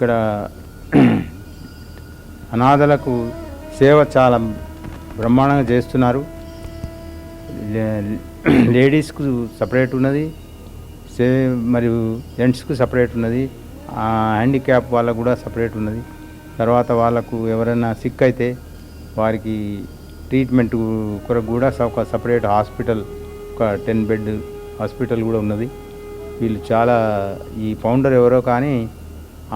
ఇక్కడ అనాథలకు సేవ చాలా బ్రహ్మాండంగా చేస్తున్నారు. లేడీస్కు సపరేట్ ఉన్నది, మరియు జెంట్స్కు సపరేట్ ఉన్నది, హ్యాండిక్యాప్ వాళ్ళకు కూడా సపరేట్ ఉన్నది. తర్వాత వాళ్ళకు ఎవరైనా సిక్ అయితే వారికి ట్రీట్మెంట్ కొరకు కూడా ఒక సపరేట్ హాస్పిటల్, ఒక 10 బెడ్ హాస్పిటల్ కూడా ఉన్నది. వీళ్ళు చాలా, ఈ ఫౌండర్ ఎవరో కానీ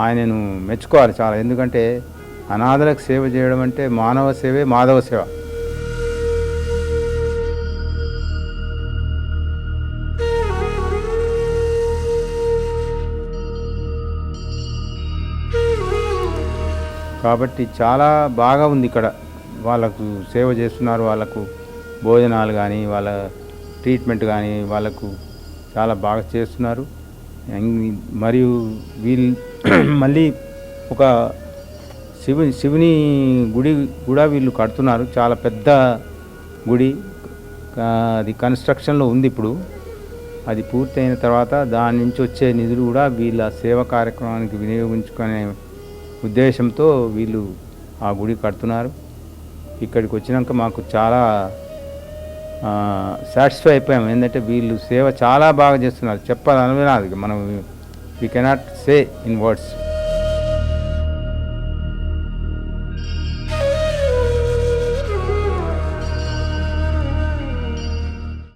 ఆయనను మెచ్చుకోవాలి చాలా. ఎందుకంటే అనాథలకు సేవ చేయడం అంటే మానవ సేవే మాధవ సేవ. కాబట్టి చాలా బాగా ఉంది ఇక్కడ. వాళ్ళకు సేవ చేస్తున్నారు, వాళ్ళకు భోజనాలు కానీ వాళ్ళ ట్రీట్మెంట్ కానీ వాళ్ళకు చాలా బాగా చేస్తున్నారు. మరియు వీళ్ళు మళ్ళీ ఒక శివుని గుడి కూడా వీళ్ళు కడుతున్నారు. చాలా పెద్ద గుడి, అది కన్స్ట్రక్షన్లో ఉంది ఇప్పుడు. అది పూర్తయిన తర్వాత దాని నుంచి వచ్చే నిధులు కూడా వీళ్ళ సేవా కార్యక్రమానికి వినియోగించుకునే ఉద్దేశంతో వీళ్ళు ఆ గుడి కడుతున్నారు. ఇక్కడికి వచ్చినాక మాకు చాలా సాటిస్ఫై అయిపోయాం. ఏంటంటే వీళ్ళు సేవ చాలా బాగా చేస్తున్నారు. చెప్పాలనిపినది మనం, we cannot say in words.